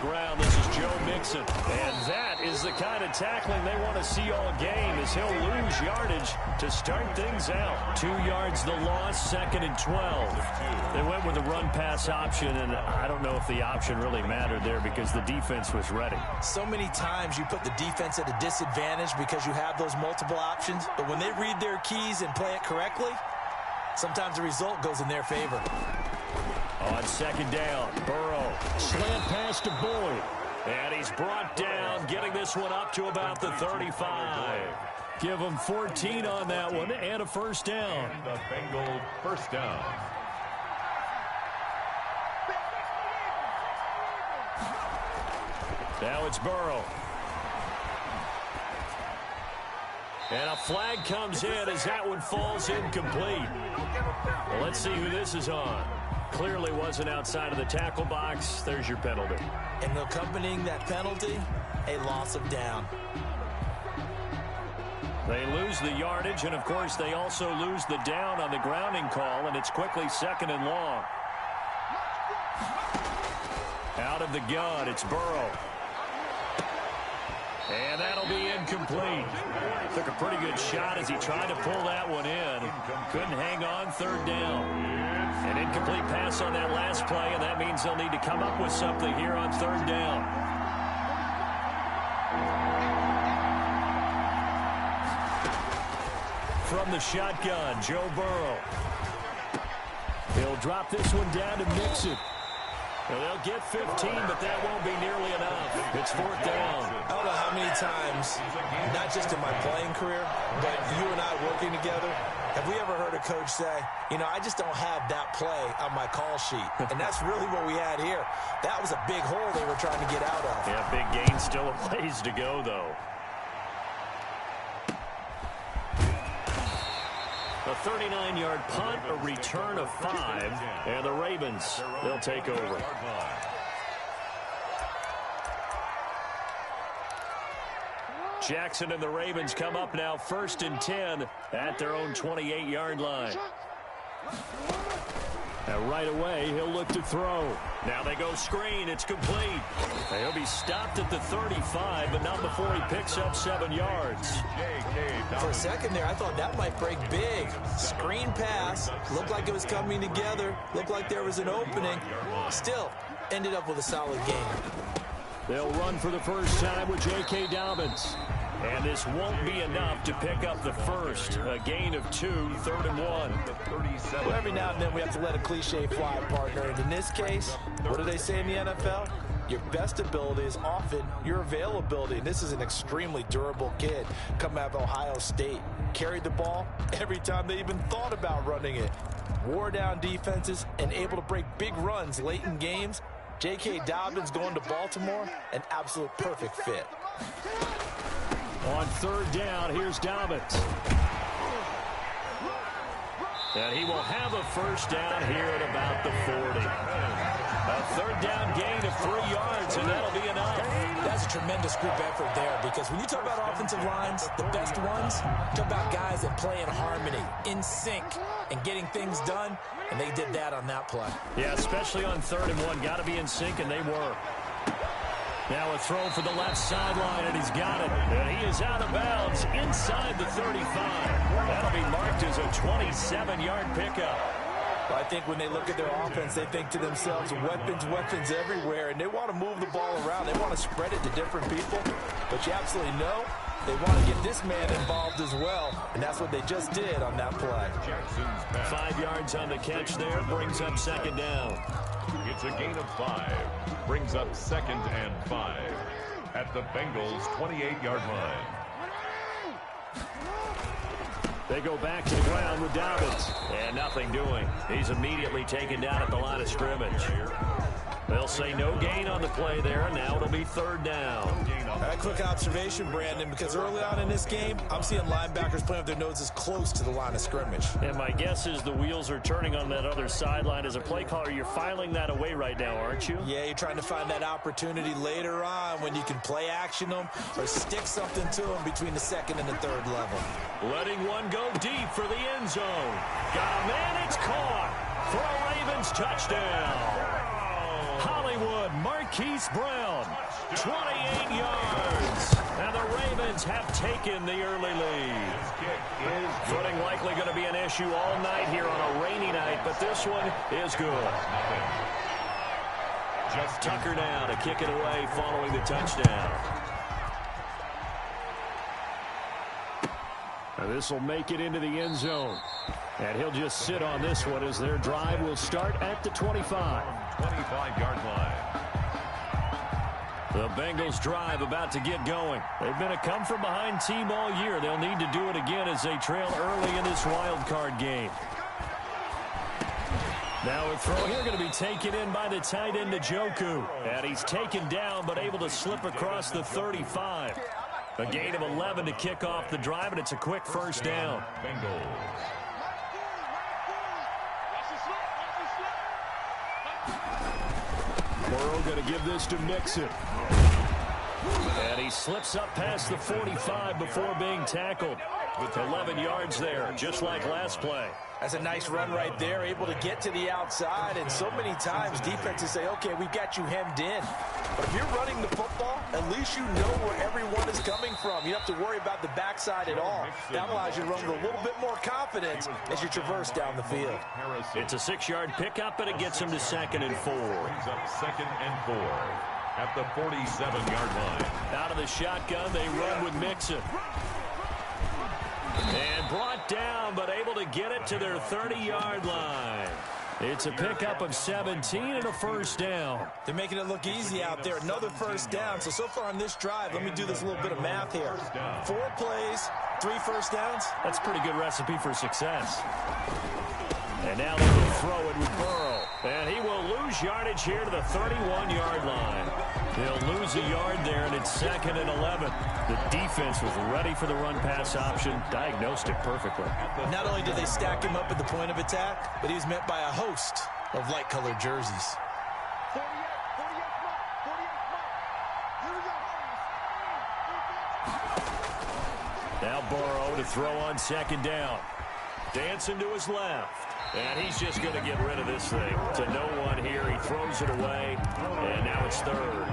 ground. This is Joe Mixon. And that is the kind of tackling they want to see all game, as he'll lose yardage to start things out. 2 yards the loss, 2nd and 12. They went with a run-pass option, and I don't know if the option really mattered there because the defense was ready. So many times you put the defense at a disadvantage because you have those multiple options, but when they read their keys and play it correctly, sometimes the result goes in their favor. On 2nd down, Burrow, slant pass to Boyd. And he's brought down, getting this one up to about the 35. Give him 14 on that one and a first down. And the Bengals first down. Now it's Burrow. And a flag comes in as that one falls incomplete. Well, let's see who this is on. Clearly wasn't outside of the tackle box. There's your penalty. And accompanying that penalty, a loss of down. They lose the yardage, and of course they also lose the down on the grounding call, and it's quickly 2nd and long. Out of the gun, it's Burrow. And that'll be incomplete. Took a pretty good shot as he tried to pull that one in. Couldn't hang on, 3rd down. An incomplete pass on that last play, and that means they'll need to come up with something here on 3rd down. From the shotgun, Joe Burrow. He'll drop this one down to Mixon. Well, they'll get 15, but that won't be nearly enough. It's 4th down. I don't know how many times, not just in my playing career, but you and I working together, have we ever heard a coach say, you know, I just don't have that play on my call sheet. And that's really what we had here. That was a big hole they were trying to get out of. Yeah, big gain, still a ways to go, though. A 39-yard punt, a return of 5, and the Ravens, they'll take over. Jackson and the Ravens come up now 1st and 10 at their own 28-yard line. And right away, he'll look to throw. Now they go screen. It's complete. He'll be stopped at the 35, but not before he picks up 7 yards. For a second there, I thought that might break big. Screen pass. Looked like it was coming together. Looked like there was an opening. Still, ended up with a solid game. They'll run for the first time with J.K. Dobbins. And this won't be enough to pick up the first. A gain of 2, 3rd and 1. Well, every now and then we have to let a cliche fly, partner. And in this case, what do they say in the NFL? Your best ability is often your availability. And this is an extremely durable kid coming out of Ohio State. Carried the ball every time they even thought about running it. Wore down defenses and able to break big runs late in games. J.K. Dobbins going to Baltimore, an absolute perfect fit. On 3rd down, here's Dobbins. And he will have a first down here at about the 40. A 3rd down gain of 3 yards, and that'll be enough. That's a tremendous group effort there, because when you talk about offensive lines, the best ones, talk about guys that play in harmony, in sync, and getting things done, and they did that on that play. Yeah, especially on 3rd and 1. Got to be in sync, and they were. Now a throw for the left sideline, and he's got it. And he is out of bounds inside the 35. That'll be marked as a 27-yard pickup. Well, I think when they look at their offense, they think to themselves, weapons everywhere, and they want to move the ball around. They want to spread it to different people. But you absolutely know they want to get this man involved as well, and that's what they just did on that play. 5 yards on the catch there, brings up 2nd down. It's a gain of 5. Brings up 2nd and 5 at the Bengals' 28-yard line. They go back to the ground with Dobbins. And nothing doing. He's immediately taken down at the line of scrimmage. They'll say no gain on the play there. Now it'll be 3rd down. A quick observation, Brandon, because early on in this game, I'm seeing linebackers playing with their noses close to the line of scrimmage. And my guess is the wheels are turning on that other sideline. As a play caller, you're filing that away right now, aren't you? Yeah, you're trying to find that opportunity later on when you can play action them or stick something to them between the 2nd and the 3rd level. Letting one go deep for the end zone. Got a man, it's caught for a Ravens touchdown. Hollywood Marquise Brown, 28 yards. And the Ravens have taken the early lead. Footing likely going to be an issue all night here on a rainy night, but this one is good. Just Tucker now to kick it away following the touchdown. This will make it into the end zone. And he'll just sit on this one as their drive will start at the 25. 25-yard line. The Bengals drive about to get going. They've been a come-from-behind team all year. They'll need to do it again as they trail early in this wild card game. Now a throw here going to be taken in by the tight end Njoku. And he's taken down but able to slip across the 35. A gain of 11 to kick off the drive, and it's a quick first down. Bengals. Burrow going to give this to Mixon. And he slips up past the 45 before being tackled. 11 yards there, just like last play. That's a nice run right there, able to get to the outside. And so many times defenses say, okay, we've got you hemmed in. But if you're running the football, at least you know where everyone is coming from. You don't have to worry about the backside at all. That allows you to run with a little bit more confidence as you traverse down the field. It's a 6-yard pickup, and it gets him to 2nd and 4. Brings up 2nd and 4 at the 47-yard line. Out of the shotgun, they run with Mixon. And brought down, but able to get it to their 30-yard line. It's a pickup of 17 and a first down. They're making it look easy out there. Another first down. So far on this drive, let me do this little bit of math here. 4 plays, 3 first downs. That's a pretty good recipe for success. And now they will throw it with Burrow. And he will lose yardage here to the 31-yard line. He'll lose a yard there, and it's 2nd and 11. The defense was ready for the run-pass option, diagnosed it perfectly. Not only did they stack him up at the point of attack, but he was met by a host of light-colored jerseys. Now Burrow to throw on 2nd down. Dancing to his left. And he's just going to get rid of this thing. To no one here. He throws it away. And now it's 3rd.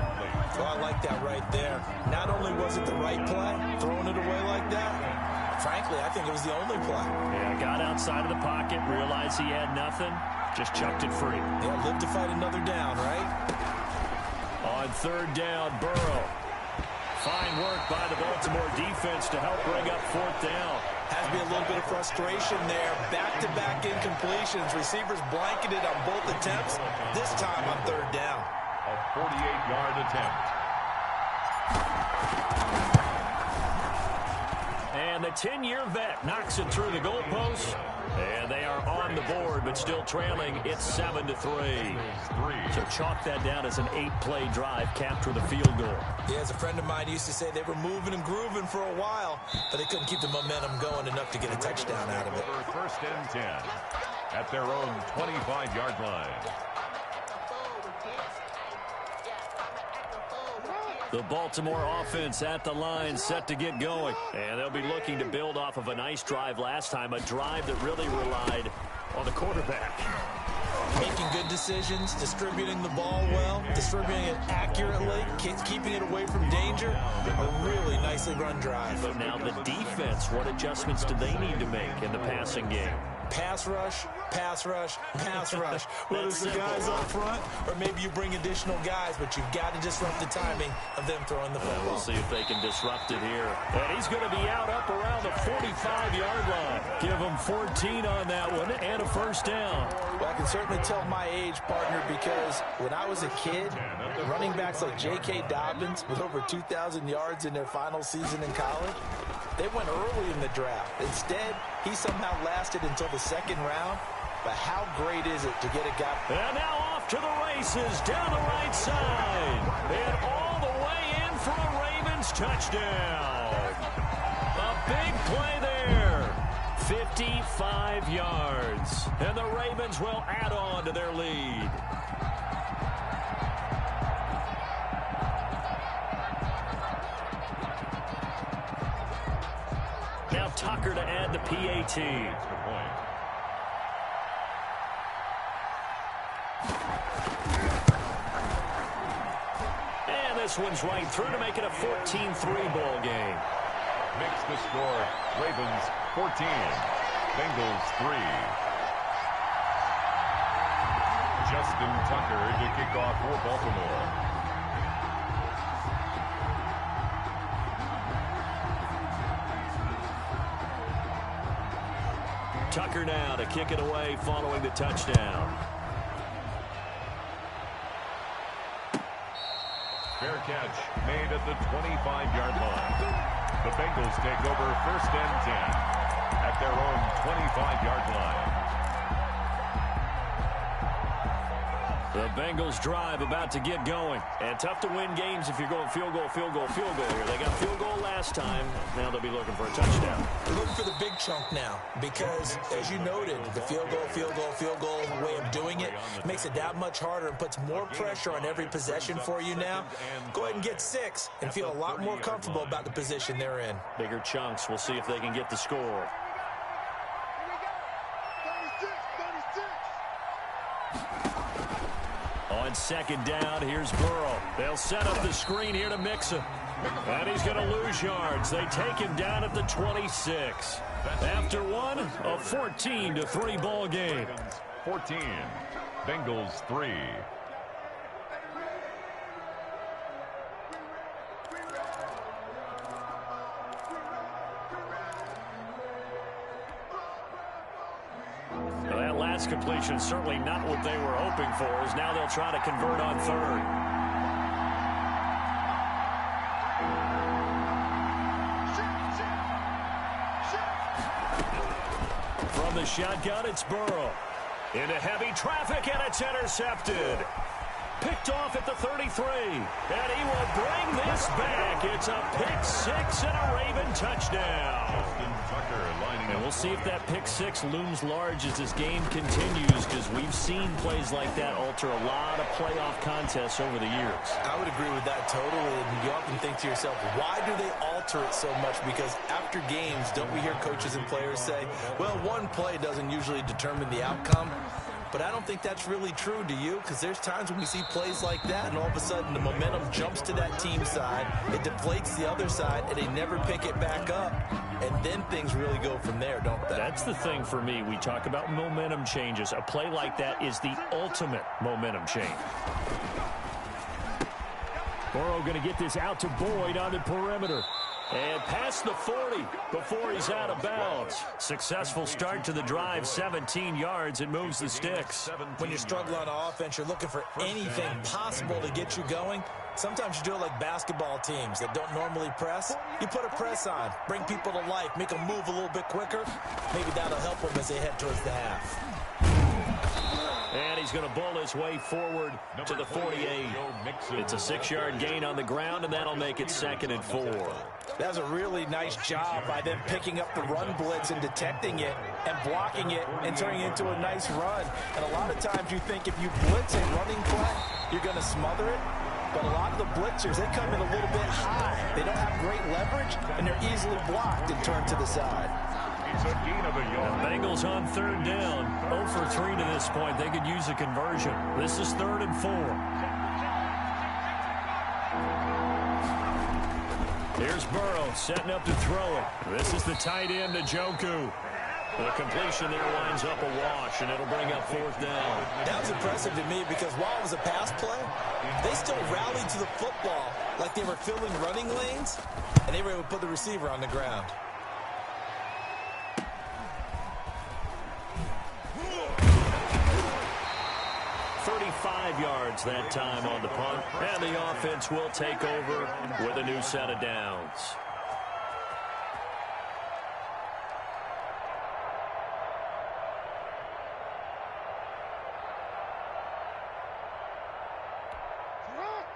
Oh, I like that right there. Not only was it the right play, throwing it away like that, frankly, I think it was the only play. Yeah, got outside of the pocket, realized he had nothing, just chucked it free. Yeah, live to fight another down, right? On 3rd down, Burrow. Fine work by the Baltimore defense to help bring up 4th down. Has to be a little bit of frustration there. Back-to-back incompletions. Receivers blanketed on both attempts. This time on 3rd down. A 48-yard attempt. And the 10-year vet knocks it through the goalpost. And they are on the board, but still trailing. It's 7-3. So chalk that down as an 8-play drive, capture the field goal. Yeah, as a friend of mine used to say, they were moving and grooving for a while, but they couldn't keep the momentum going enough to get a touchdown out of it. 1st and 10 at their own 25-yard line. The Baltimore offense at the line, set to get going. And they'll be looking to build off of a nice drive last time, a drive that really relied on the quarterback. Making good decisions, distributing the ball well, distributing it accurately, keeping it away from danger. A really nicely run drive. But now the defense, what adjustments do they need to make in the passing game? Pass rush, pass rush, pass rush. Whether it's the guys up front or maybe you bring additional guys, but you've got to disrupt the timing of them throwing the football. We'll see if they can disrupt it here. And he's going to be out up around the 45-yard line. Give him 14 on that one and a first down. Well, I can certainly tell my age, partner, because when I was a kid, running backs like J.K. Dobbins with over 2,000 yards in their final season in college, they went early in the draft. Instead, he somehow lasted until the 2nd round. But how great is it to get a guy? And now off to the races down the right side. And all the way in for a Ravens touchdown. A big play there. 55 yards. And the Ravens will add on to their lead. Now Tucker to add the PAT. this one's right through to make it a 14-3 ball game. Makes the score Ravens 14, Bengals 3. Justin Tucker to kick off for Baltimore. Tucker now to kick it away following the touchdown. Fair catch made at the 25-yard line. The Bengals take over 1st and 10 at their own 25-yard line. The Bengals drive about to get going. And tough to win games if you're going field goal, field goal, field goal here. They got field goal last time. Now they'll be looking for a touchdown. They're looking for the big chunk now because, as you noted, the field goal way of doing it makes it that much harder and puts more pressure on every possession for you now. Go ahead and get 6 and feel a lot more comfortable about the position they're in. Bigger chunks. We'll see if they can get the score. On 2nd down, here's Burrow. They'll set up the screen here to Mixon. And he's going to lose yards. They take him down at the 26. After one, a 14-3 ball game. 14, Bengals 3. That last completion certainly not what they were hoping for, as now they'll try to convert on 3rd. From the shotgun, it's Burrow. Into heavy traffic, and it's intercepted. Picked off at the 33. And he will bring this back. It's a pick 6 and a Raven touchdown. And we'll see if that pick 6 looms large as this game continues, because we've seen plays like that alter a lot of playoff contests over the years. I would agree with that totally, and you often think to yourself, why do they alter it so much? Because after games, don't we hear coaches and players say, well, one play doesn't usually determine the outcome? But I don't think that's really true, do you? Because there's times when we see plays like that, and all of a sudden the momentum jumps to that team side, it deflates the other side, and they never pick it back up. And then things really go from there, don't they? That's the thing for me. We talk about momentum changes. A play like that is the ultimate momentum change. Burrow going to get this out to Boyd on the perimeter. And past the 40 before he's out of bounds. Successful start to the drive, 17 yards, and moves the sticks. When you struggle on offense, you're looking for anything possible to get you going. Sometimes you do it like basketball teams that don't normally press. You put a press on, bring people to life, make them move a little bit quicker. Maybe that'll help them as they head towards the half. And he's going to bull his way forward to the 48. It's a 6-yard gain on the ground, and that'll make it 2nd and 4. That was a really nice job by them picking up the run blitz and detecting it and blocking it and turning it into a nice run. And a lot of times you think if you blitz a running play, you're going to smother it. But a lot of the blitzers, they come in a little bit high. They don't have great leverage, and they're easily blocked and turned to the side. It's a gain of a yard. Bengals on 3rd down. 0 for 3 to this point. They could use a conversion. This is 3rd and 4. Here's Burrow setting up to throw it. This is the tight end, Njoku. The completion there winds up a wash, and it'll bring up 4th down. That was impressive to me because while it was a pass play, they still rallied to the football like they were filling running lanes, and they were able to put the receiver on the ground. Yards that time on the punt, and the offense will take over with a new set of downs.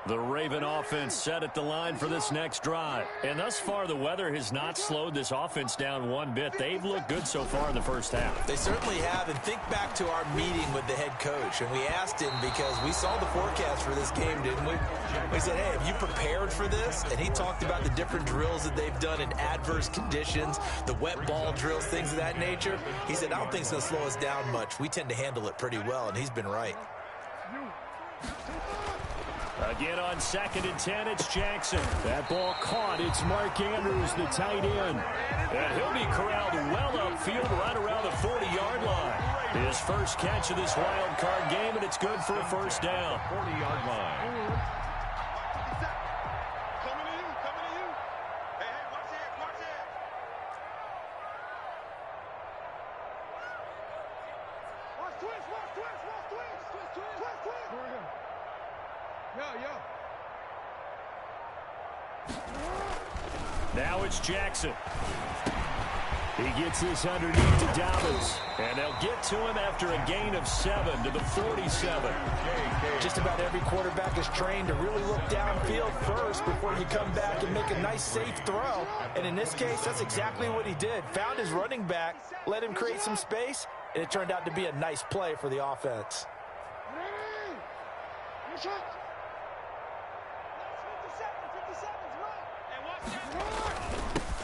The Raven offense set at the line for this next drive. And thus far, the weather has not slowed this offense down one bit. They've looked good so far in the first half. They certainly have. And think back to our meeting with the head coach. And we asked him because we saw the forecast for this game, didn't we? We said, hey, have you prepared for this? And he talked about the different drills that they've done in adverse conditions, the wet ball drills, things of that nature. He said, I don't think it's going to slow us down much. We tend to handle it pretty well. And he's been right. Again on 2nd and 10, it's Jackson. That ball caught. It's Mark Andrews, the tight end. And he'll be corralled well upfield right around the 40-yard line. His first catch of this wild card game, and it's good for a first down. 40-yard line. Now it's Jackson. He gets this underneath to Dobbins. And they'll get to him after a gain of 7 to the 47. Just about every quarterback is trained to really look downfield first before you come back and make a nice, safe throw. And in this case, that's exactly what he did. Found his running back, let him create some space, and it turned out to be a nice play for the offense.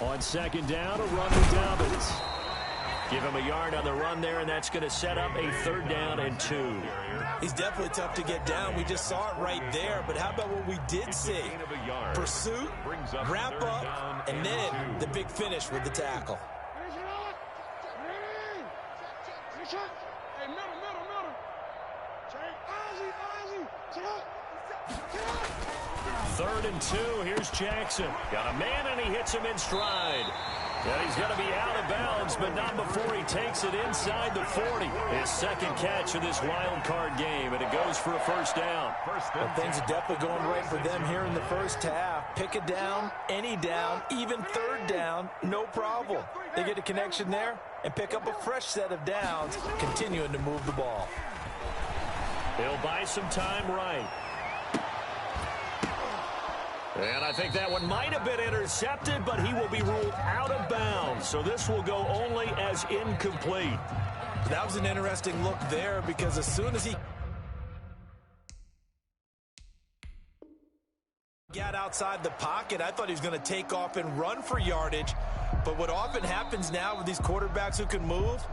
On 2nd down, a run to Dobbins. Give him a yard on the run there, and that's going to set up a 3rd down and 2. He's definitely tough to get down. We just saw it right there. But how about what we did see? Pursuit, wrap up, and then the big finish with the tackle. Third and 2, here's Jackson. Got a man, and he hits him in stride. And he's going to be out of bounds, but not before he takes it inside the 40. His 2nd catch of this wild card game, and it goes for a first down. Well, things are definitely going right for them here in the first half. Pick a down, any down, even 3rd down, no problem. They get a connection there and pick up a fresh set of downs, continuing to move the ball. He'll buy some time right. And I think that one might have been intercepted, but he will be ruled out of bounds. So this will go only as incomplete. That was an interesting look there because as soon as he got outside the pocket, I thought he was going to take off and run for yardage. But what often happens now with these quarterbacks who can move,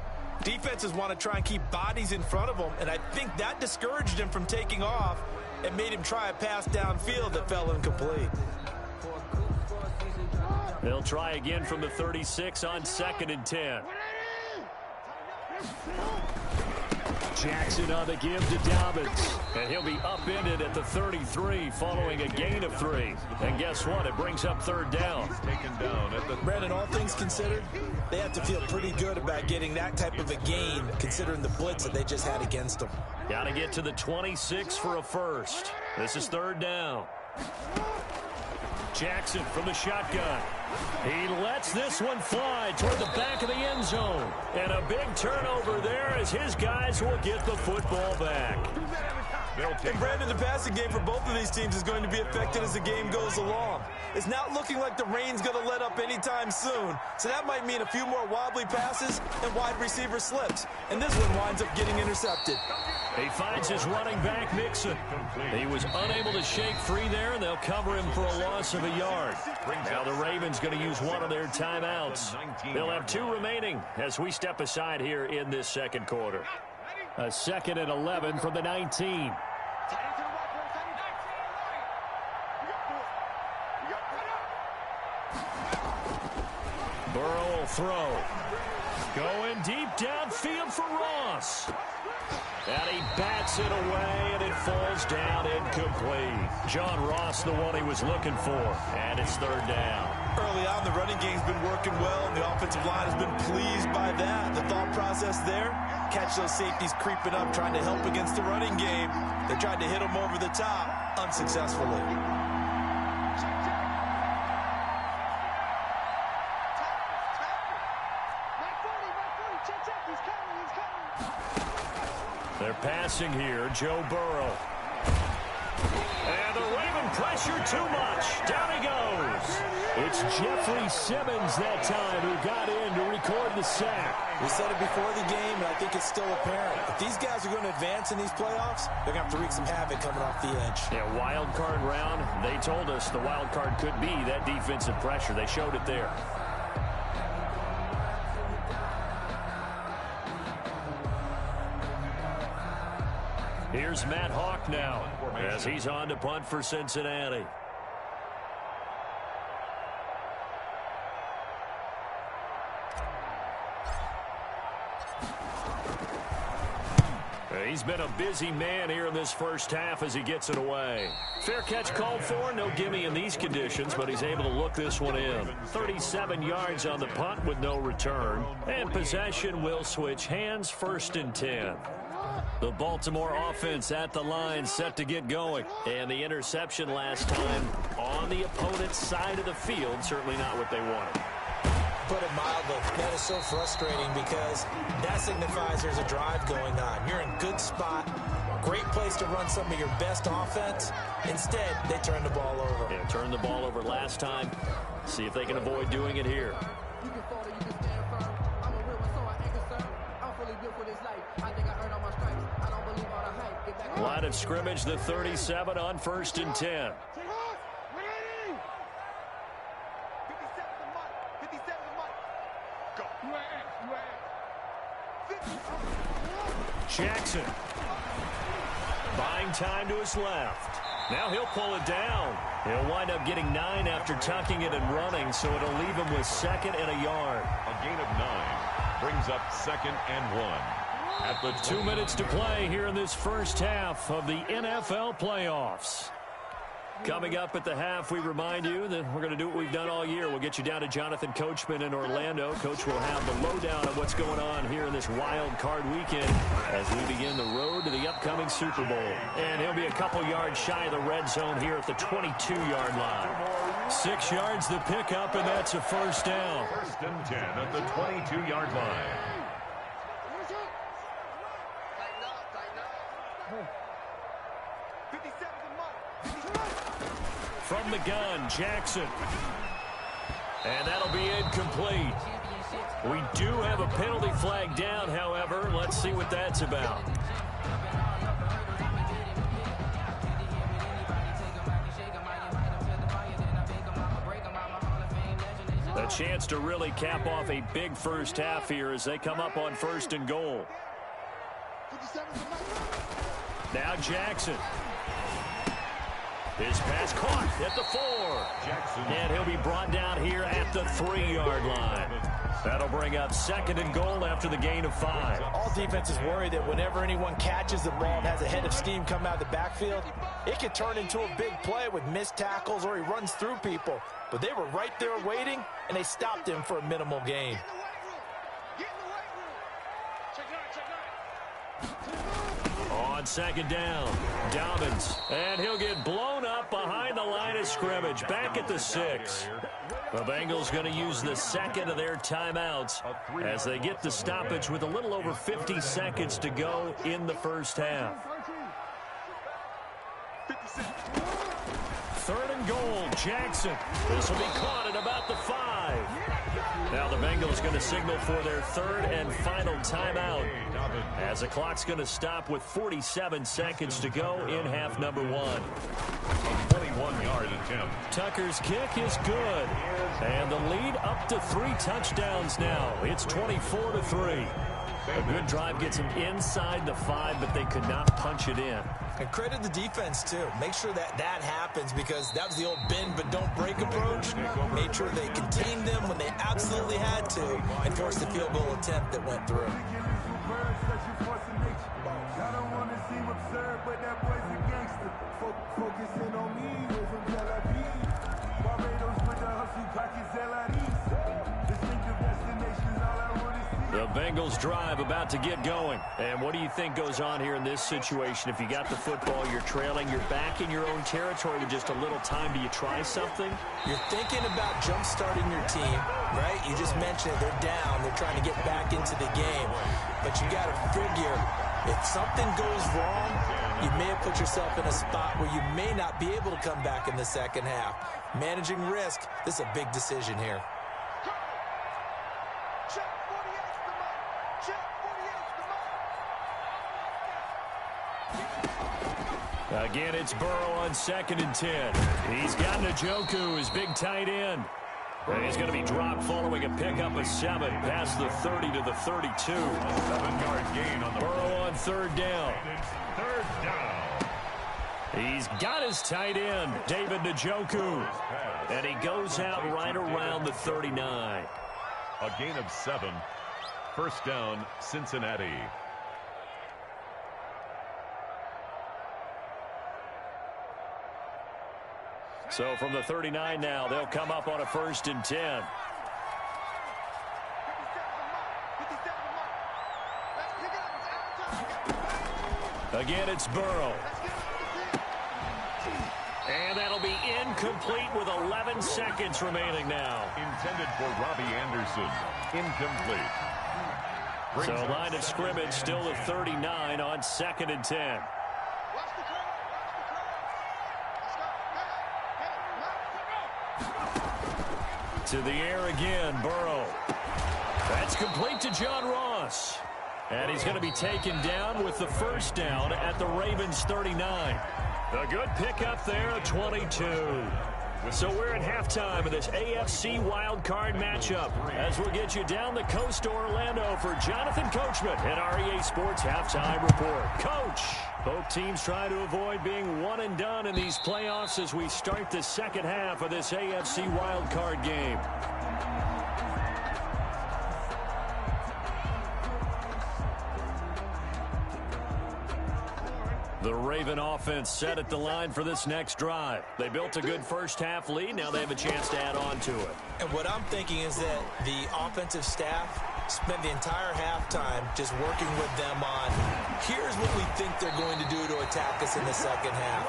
defenses want to try and keep bodies in front of them. And I think that discouraged him from taking off and made him try a pass downfield that fell incomplete. They'll try again from the 36 on 2nd and 10. Jackson on the give to Dobbins. And he'll be upended at the 33 following a gain of 3. And guess what? It brings up 3rd down. Taken down at the Brandon, all things considered, they have to feel pretty good about getting that type of a gain considering the blitz that they just had against them. Got to get to the 26 for a first. This is 3rd down. Jackson from the shotgun. He lets this one fly toward the back of the end zone. And a big turnover there as his guys will get the football back. And Brandon, the passing game for both of these teams is going to be affected as the game goes along. It's not looking like the rain's going to let up anytime soon. So that might mean a few more wobbly passes and wide receiver slips. And this one winds up getting intercepted. He finds his running back, Mixon. He was unable to shake free there, and they'll cover him for a loss of a yard. Now the Ravens going to use one of their timeouts. They'll have 2 remaining as we step aside here in this 2nd quarter. A 2nd and 11 from the 19. Burrow will throw. Going deep downfield for Ross. And he bats it away, and it falls down incomplete. John Ross, the one he was looking for, and it's 3rd down. Early on, the running game's been working well, and the offensive line has been pleased by that. The thought process there, catch those safeties creeping up, trying to help against the running game. They tried to hit them over the top, unsuccessfully. They're passing here, Joe Burrow. And the Raven pressure too much. Down he goes. It's Jeffrey Simmons that time who got in to record the sack. We said it before the game, and I think it's still apparent. If these guys are going to advance in these playoffs, they're going to have to wreak some havoc coming off the edge. Yeah, wild card round. They told us the wild card could be that defensive pressure. They showed it there. Here's Matt Hawk now as he's on to punt for Cincinnati. He's been a busy man here in this first half as he gets it away. Fair catch called for. No gimme in these conditions, but he's able to look this one in. 37 yards on the punt with no return. And possession will switch hands, 1st and 10. The Baltimore offense at the line, set to get going. And the interception last time on the opponent's side of the field, certainly not what they wanted. Put it mildly, that is so frustrating because that signifies there's a drive going on. You're in good spot, great place to run some of your best offense. Instead, they turn the ball over. Yeah, turned the ball over last time. See if they can avoid doing it here. Line of scrimmage, the 37 on 1st and 10. Jackson buying time to his left. Now he'll pull it down. He'll wind up getting 9 after tucking it and running, so it'll leave him with 2nd and a yard. A gain of 9 brings up 2nd and 1. At the 2 minutes to play here in this first half of the NFL playoffs. Coming up at the half, we remind you that we're going to do what we've done all year. We'll get you down to Jonathan Coachman in Orlando. Coach will have the lowdown of what's going on here in this wild card weekend as we begin the road to the upcoming Super Bowl. And he'll be a couple yards shy of the red zone here at the 22-yard line. 6 yards the pickup, and that's a 1st down. 1st and 10 at the 22-yard line. From the gun, Jackson. And that'll be incomplete. We do have a penalty flag down, however. Let's see what that's about. A chance to really cap off a big first half here as they come up on 1st and goal. Now Jackson. His pass caught at the 4. Jackson. And he'll be brought down here at the 3-yard line. That'll bring up 2nd and goal after the gain of 5. All defenses worry that whenever anyone catches the ball and has a head of steam come out of the backfield, it can turn into a big play with missed tackles or he runs through people. But they were right there waiting, and they stopped him for a minimal gain. On 2nd down, Dobbins, and he'll get blown up behind the line of scrimmage, back at the 6. The Bengals going to use the 2nd of their timeouts as they get the stoppage with a little over 50 seconds to go in the first half. 3rd and goal, Jackson. This will be caught at about the 5. Now the Bengals going to signal for their 3rd and final timeout as the clock's going to stop with 47 seconds to go in half number 1. A 21-yard attempt. Tucker's kick is good. And the lead up to 3 touchdowns now. It's 24-3. A good drive gets them inside the 5, but they could not punch it in. And credit the defense, too. Make sure that happens because that was the old bend but don't break approach. Made sure they contained them when they absolutely had to and forced the field goal attempt that went through. The Bengals drive about to get going. And what do you think goes on here in this situation? If you got the football, you're trailing, you're back in your own territory with just a little time. Do you try something? You're thinking about jump-starting your team, right? You just mentioned it. They're down. They're trying to get back into the game. But you got to figure if something goes wrong, you may have put yourself in a spot where you may not be able to come back in the second half. Managing risk, this is a big decision here. Again, it's Burrow on 2nd and 10. He's got Njoku, his big tight end. And he's going to be dropped following a pickup of 7 past the 30 to the 32. 7-yard gain on the Burrow on third down. third down. He's got his tight end, David Njoku. And he goes out right around the 39. A gain of 7. First down, Cincinnati. So from the 39 now, they'll come up on a 1st and 10. Again, it's Burrow. And that'll be incomplete with 11 seconds remaining now. Intended for Robbie Anderson. Incomplete. So line of scrimmage still at 39 on 2nd and 10. To the air again, Burrow. That's complete to John Ross. And he's going to be taken down with the first down at the Ravens 39. A good pickup there at 22. So we're at halftime of this AFC wildcard matchup as we'll get you down the coast to Orlando for Jonathan Coachman at our EA Sports Halftime Report. Coach, both teams try to avoid being one and done in these playoffs as we start the second half of this AFC wildcard game. The Raven offense set at the line for this next drive. They built a good first half lead. Now they have a chance to add on to it. And what I'm thinking is that the offensive staff spent the entire halftime just working with them on, here's what we think they're going to do to attack us in the second half.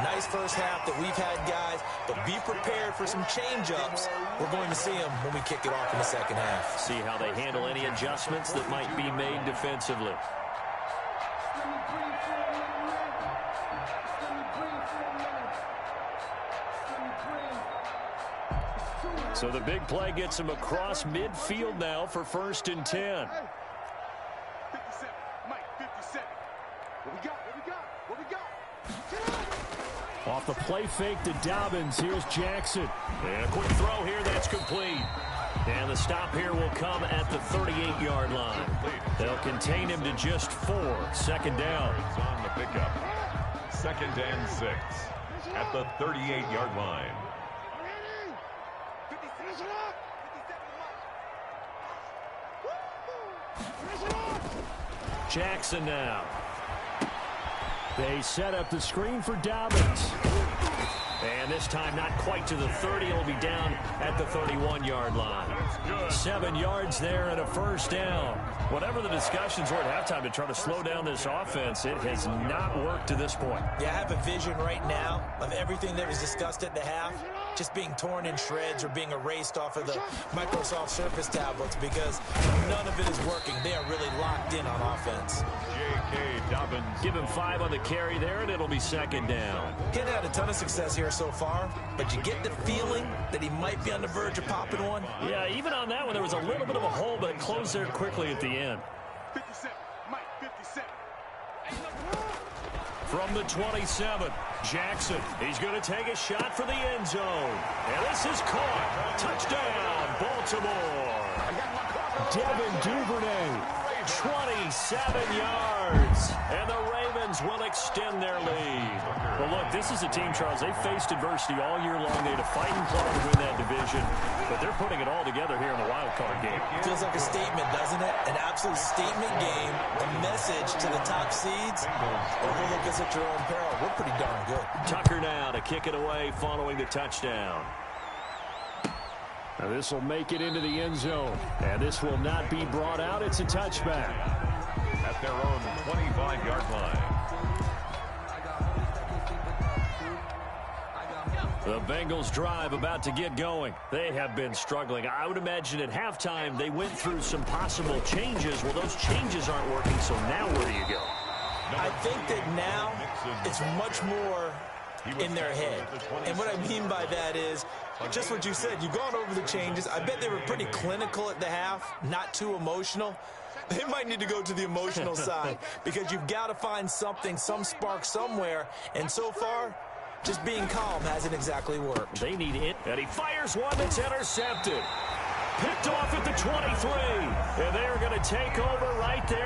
Nice first half that we've had, guys, but be prepared for some change-ups. We're going to see them when we kick it off in the second half. See how they handle any adjustments that might be made defensively. So the big play gets him across midfield now for 1st and 10. 57, Mike, 57. What we got? Off the play fake to Dobbins, here's Jackson. And a quick throw here, that's complete. And the stop here will come at the 38-yard line. They'll contain him to just 4. 2nd down. On the pickup. 2nd and 6 at the 38-yard line. Jackson now. They set up the screen for Dobbins. And this time not quite to the 30. It'll be down at the 31-yard line. 7 yards there and a first down. Whatever the discussions were at halftime to try to slow down this offense, it has not worked to this point. Yeah, I have a vision right now of everything that was discussed at the half just being torn in shreds or being erased off of the Microsoft Surface tablets because none of it is working. They are really locked in on offense. J.K. Dobbins. Give him 5 on the carry there, and it'll be 2nd down. He hasn't had a ton of success here so far, but you get the feeling that he might be on the verge of popping one. Yeah, even on that one, there was a little bit of a hole, but it closed there quickly at the end. 57, Mike, 57. From the 27, Jackson. He's going to take a shot for the end zone. And this is caught. Touchdown, Baltimore. Devin Duvernay. 27 yards. And the Ravens will extend their lead. Well, look, this is a team, Charles, they faced adversity all year long. They had to fight and claw to win that division. But they're putting it all together here in the wild card game. Feels like a statement, doesn't it? An absolute statement game. A message to the top seeds. Overlook us at your own peril. We're pretty darn good. Tucker now to kick it away following the touchdown. Now this will make it into the end zone. And this will not be brought out. It's a touchback. At their own 25-yard line. The Bengals drive about to get going. They have been struggling. I would imagine at halftime they went through some possible changes. Well, those changes aren't working, so now where do you go? I think that now it's much more in their head. And what I mean by that is just what you said. You've gone over the changes. I bet they were pretty clinical at the half, not too emotional. They might need to go to the emotional side because you've got to find something, some spark somewhere. And so far, Just being calm hasn't exactly worked. They need it, and he fires one that's intercepted. Picked off at the 23, and they're going to take over right there